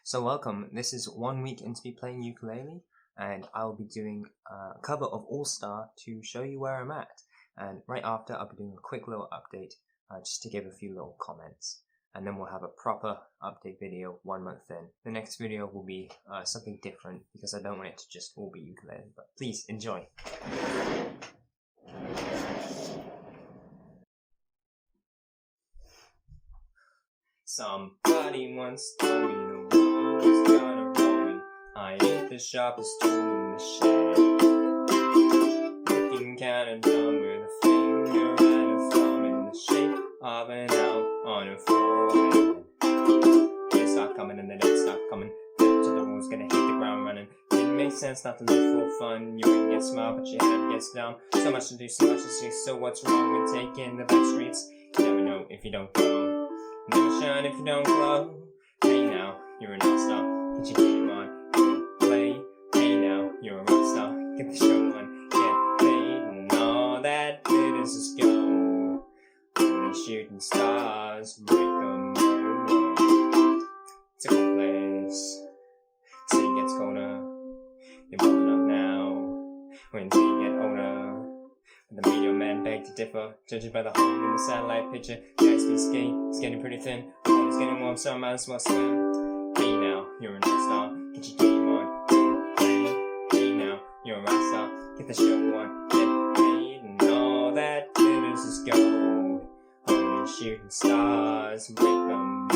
So welcome, this is 1 week into me playing ukulele, and I'll be doing a cover of All Star to show you where I'm at. And right after, I'll be doing a quick little update, just to give a few little comments. And then we'll have a proper update video 1 month in. The next video will be something different, because I don't want it to just all be ukulele, but please enjoy. Somebody once told me the world was gonna roll me. I ain't the sharpest tool in the shed. Looking kinda dumb with a finger and a thumb in the shape of an L on a forehead. They start coming and they don't stop coming. Flip to the rules, gonna hit the ground running. Didn't make sense not to live for fun. You can get smart, but your head gets down. So much to do, so much to see. So what's wrong with taking the back streets? You never know if you don't go. Never shine if you don't glow. Hey now, you're an all-star. Get your game on, play. Hey now, you're a rock star. Get the show on, get paid, and all that glitters is gold. Only shooting stars break the mold. It's a cold place. City gets colder. You're blowing up now. When you get older. The media men beg to differ, judging by the hole in the satellite picture. The ice be skating, it's getting pretty thin. The water's getting warm, so I might as well swim. Hey now, you're an all-star, get your game on. Hey now, you're a rock star, get the show on. Get paid, and all that glitters is gold. Only shooting stars break the mold.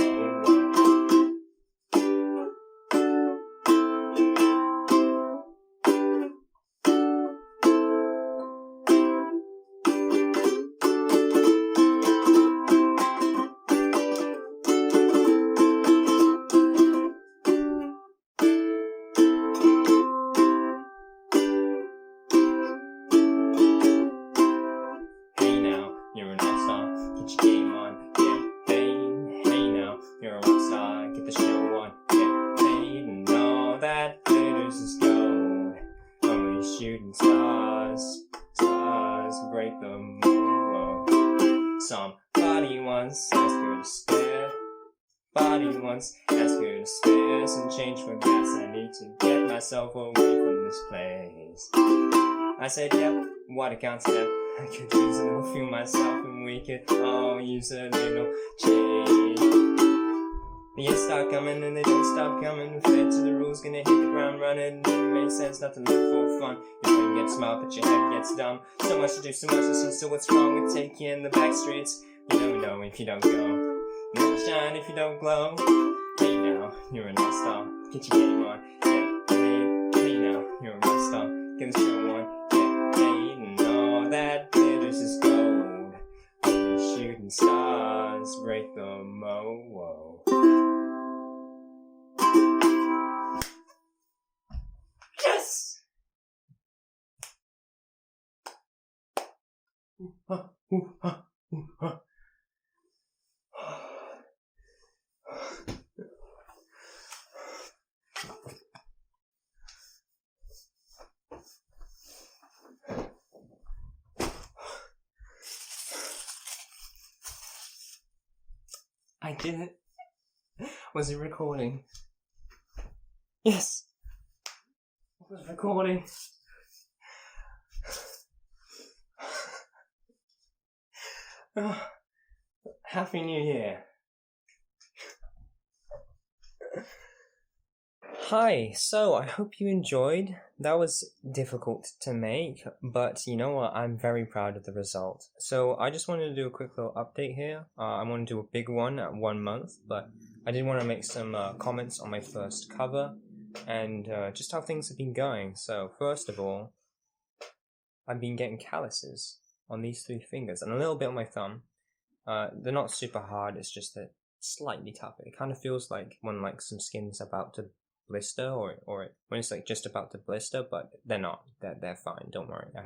You're an all-star, get your game on, get paid. Hey now, you're a rock star, get the show on, get paid. And all that glitters is gold. Only shooting stars, stars break the mold. Somebody once asked her to spare. Body once asked her to spare some change for gas. I need to get myself away from this place. I said, yep, what a concept. I could use a little fuel myself, and we could all use a little change. The years start coming and they don't stop coming. Fed to the rules, gonna hit the ground running. It makes sense not to live for fun. Your brain gets smart, but your head gets dumb. So much to do, so much to see. So what's wrong with taking the back streets? You never know if you don't go. Never shine if you don't glow. Hey now, you're an all-star. Get your game on, get paid. Hey now, you're a rock star. Get the show on, get paid. And all that glitters is gold. Only shooting stars break the mold. Yes! I did it. Was it recording? Yes! It was recording. Happy New Year. Hi, so I hope you enjoyed. That was difficult to make, but you know what? I'm very proud of the result. So I just wanted to do a quick little update here. I want to do a big one at 1 month, but I did want to make some comments on my first cover and just how things have been going. So first of all, I've been getting calluses on these 3 fingers and a little bit on my thumb. They're not super hard, it's just that slightly tougher. It kind of feels like when like some skin's about to blister or when it's like just about to blister, but they're not. They're fine, don't worry. I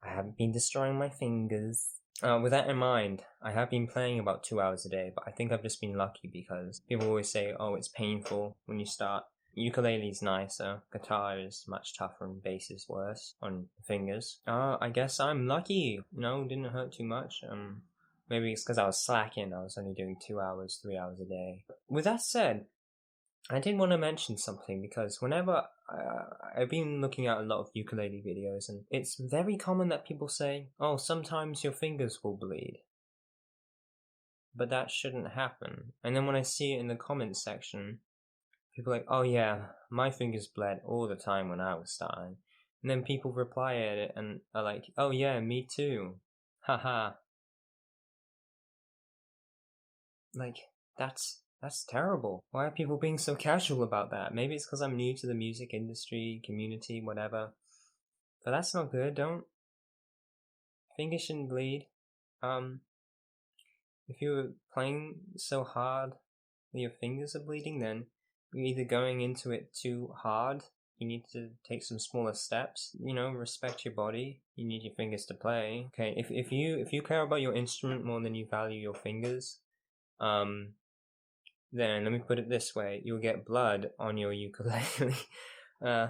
haven't been destroying my fingers. With that in mind, I have been playing about 2 hours a day, but I think I've just been lucky because people always say, oh, it's painful when you start. Ukulele's nicer, guitar is much tougher, and bass is worse on fingers. I guess I'm lucky, didn't hurt too much. Maybe it's because I was slacking, I was only doing 2 hours, 3 hours a day. With that said, I did want to mention something because whenever I've been looking at a lot of ukulele videos, and it's very common that people say, "Oh, sometimes your fingers will bleed," but that shouldn't happen. And then when I see it in the comments section, people are like, "Oh yeah, my fingers bled all the time when I was starting," and then people reply at it and are like, "Oh yeah, me too, haha." Like, that's terrible. Why are people being so casual about that? Maybe it's because I'm new to the music industry, community, whatever. But that's not good. Don't fingers shouldn't bleed. Um, if you're playing so hard that your fingers are bleeding, then you're either going into it too hard. You need to take some smaller steps. You know, respect your body. You need your fingers to play. Okay, if you care about your instrument more than you value your fingers, then let me put it this way: you'll get blood on your ukulele. uh,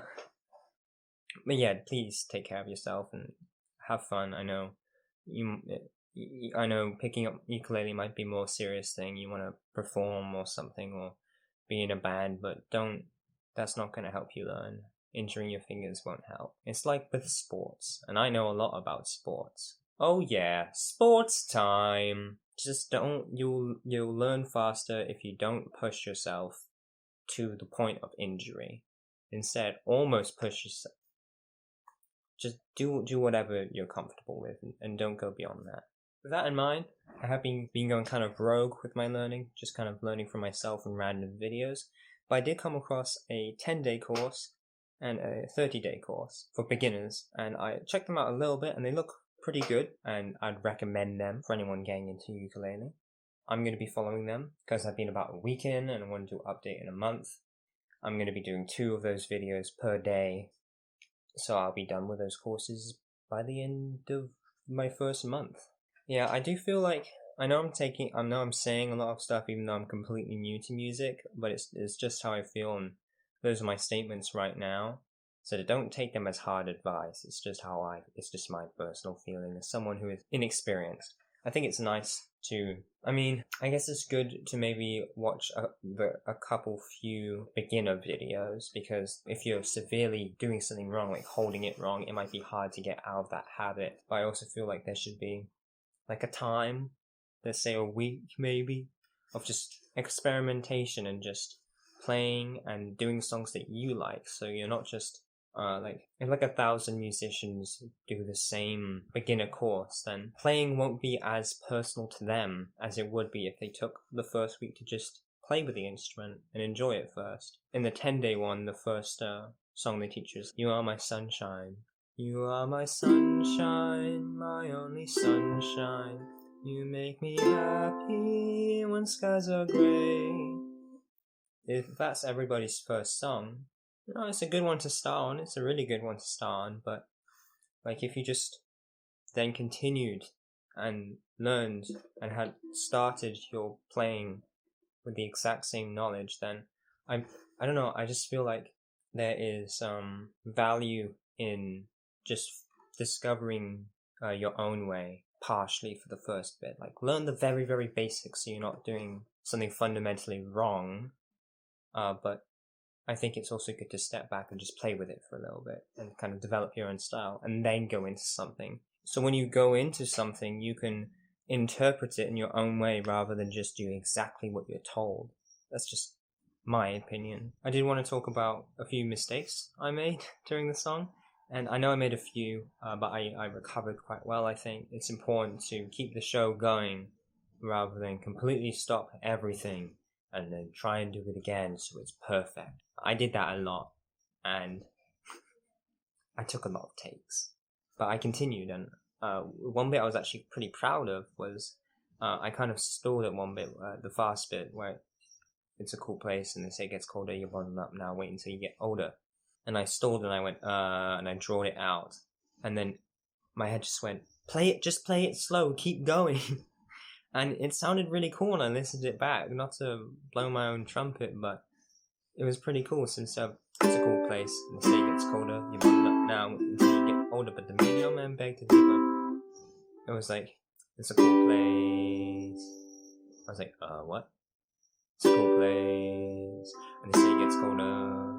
but yeah, please take care of yourself and have fun. I know I know picking up ukulele might be a more serious thing. You want to perform or something or be in a band, but don't. That's not going to help you learn. Injuring your fingers won't help. It's like with sports, and I know a lot about sports. Oh yeah, sports time. Just don't. You'll learn faster if you don't push yourself to the point of injury. Instead, almost push yourself. Just do whatever you're comfortable with, and don't go beyond that. With that in mind, I have been going kind of rogue with my learning, just kind of learning for myself in random videos. But I did come across a 10-day course and a 30-day course for beginners, and I checked them out a little bit, and they look pretty good, and I'd recommend them for anyone getting into ukulele. I'm going to be following them because I've been about a week in, and I want to do an update in a month. I'm going to be doing 2 of those videos per day, so I'll be done with those courses by the end of my first month. Yeah, I do feel like I know I'm saying a lot of stuff even though I'm completely new to music, but it's just how I feel, and those are my statements right now. So don't take them as hard advice. It's just it's just my personal feeling as someone who is inexperienced. I think it's nice to, I guess it's good to maybe watch a couple few beginner videos, because if you're severely doing something wrong, like holding it wrong, it might be hard to get out of that habit. But I also feel like there should be like a time, let's say a week maybe, of just experimentation and just playing and doing songs that you like. So you're not just like if like 1,000 musicians do the same beginner course, then playing won't be as personal to them as it would be if they took the first week to just play with the instrument and enjoy it first. In the 10-day one, the first song they teach is "You Are My Sunshine." You are my sunshine, my only sunshine. You make me happy when skies are grey. If that's everybody's first song, no, it's a good one to start on. It's a really good one to start on. But like, if you just then continued and learned and had started your playing with the exact same knowledge, then I don't know. I just feel like there is value in just discovering your own way partially for the first bit. Like, learn the very, very basics so you're not doing something fundamentally wrong. But I think it's also good to step back and just play with it for a little bit and kind of develop your own style and then go into something. So when you go into something, you can interpret it in your own way rather than just do exactly what you're told. That's just my opinion. I did want to talk about a few mistakes I made during the song. And I know I made a few, but I recovered quite well, I think. It's important to keep the show going rather than completely stop everything and then try and do it again so it's perfect. I did that a lot, and I took a lot of takes. But I continued, and one bit I was actually pretty proud of was I kind of stalled at one bit, the fast bit, where it's a cool place and they say it gets colder, you're bottled up now, wait until you get older. And I stalled and I went, and I drawed it out. And then my head just went, just play it slow, keep going. And it sounded really cool when I listened to it back. Not to blow my own trumpet, but it was pretty cool since it's a cool place. And the say it gets colder, you're bottled up now until you get older, but the medium man beg to differ. It was like, it's a cool place. I was like, what? It's a cool place When the city gets colder,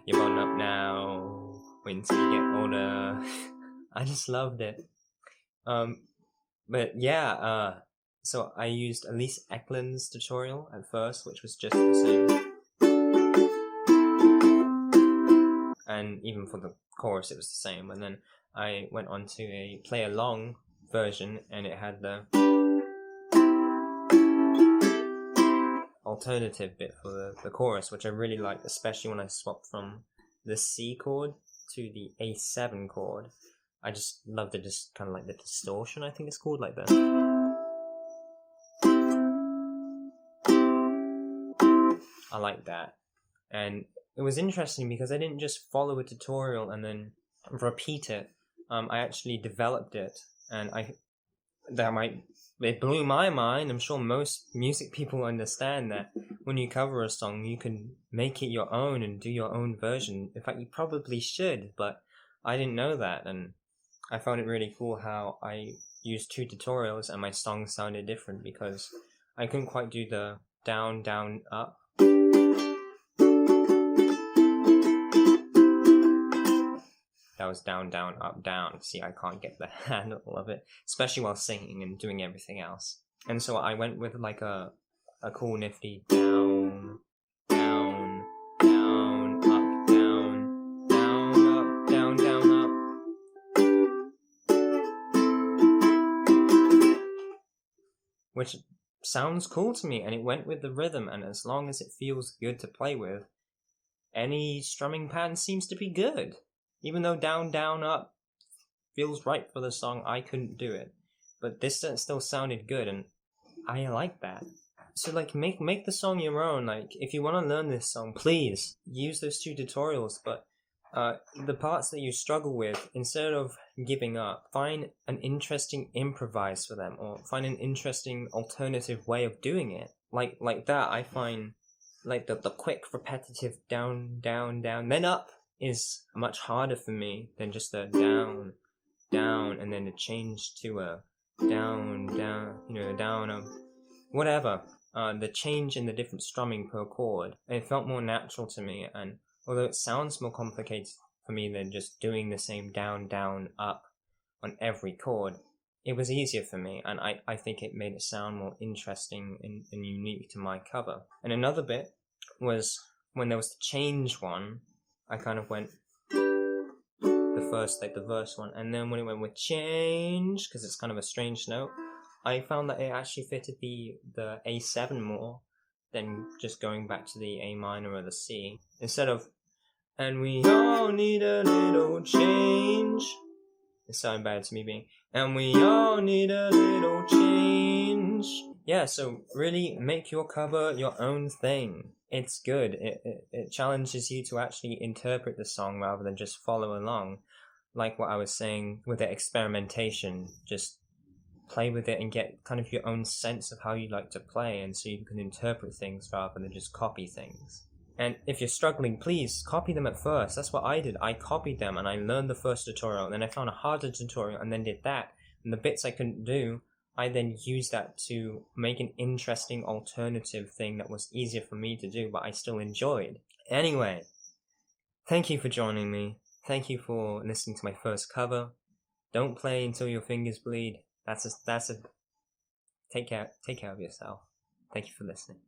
you're button up now. When till you get older. I just loved it. But yeah, so I used Elise Eklund's tutorial at first, which was just the same. And even for the chorus, it was the same. And then I went on to a play along version, and it had the alternative bit for the chorus, which I really liked, especially when I swapped from the C chord to the A7 chord. I just loved it, just kind of like the distortion, I think it's called, like that. I like that. And it was interesting because I didn't just follow a tutorial and then repeat it. I actually developed it, and it blew my mind. I'm sure most music people understand that when you cover a song, you can make it your own and do your own version. In fact, you probably should, but I didn't know that, and I found it really cool how I used 2 tutorials and my song sounded different because I couldn't quite do the down, down, up. That was down, down, up, down. See, I can't get the handle of it, especially while singing and doing everything else. And so I went with like a cool nifty down, down, down, up, down, down, up, down, down, up. Which sounds cool to me, and it went with the rhythm, and as long as it feels good to play with, any strumming pattern seems to be good. Even though down, down, up feels right for the song, I couldn't do it. But this still sounded good, and I like that. So like, make the song your own. Like, if you want to learn this song, please use those 2 tutorials, but the parts that you struggle with, instead of giving up, find an interesting improvise for them, or find an interesting alternative way of doing it. Like that, I find like the quick repetitive down, down, down, then up is much harder for me than just the down, down, and then the change to a down, down, down, whatever. The change in the different strumming per chord, it felt more natural to me, and although it sounds more complicated for me than just doing the same down, down, up on every chord, it was easier for me, and I think it made it sound more interesting and unique to my cover. And another bit was when there was the change one, I kind of went the first, like the verse one, and then when it went with change, because it's kind of a strange note, I found that it actually fitted the A7 more than just going back to the A minor or the C. Instead of, and we all need a little change. It sounded bad to me being, and we all need a little change. Yeah, so really make your cover your own thing. It's good. It challenges you to actually interpret the song rather than just follow along. Like what I was saying with the experimentation, just play with it and get kind of your own sense of how you like to play, and so you can interpret things rather than just copy things. And if you're struggling, please copy them at first. That's what I did. I copied them and I learned the first tutorial, and then I found a harder tutorial and then did that. And the bits I couldn't do, I then used that to make an interesting alternative thing that was easier for me to do, but I still enjoyed. Anyway, thank you for joining me. Thank you for listening to my first cover. Don't play until your fingers bleed. Take care of yourself. Thank you for listening.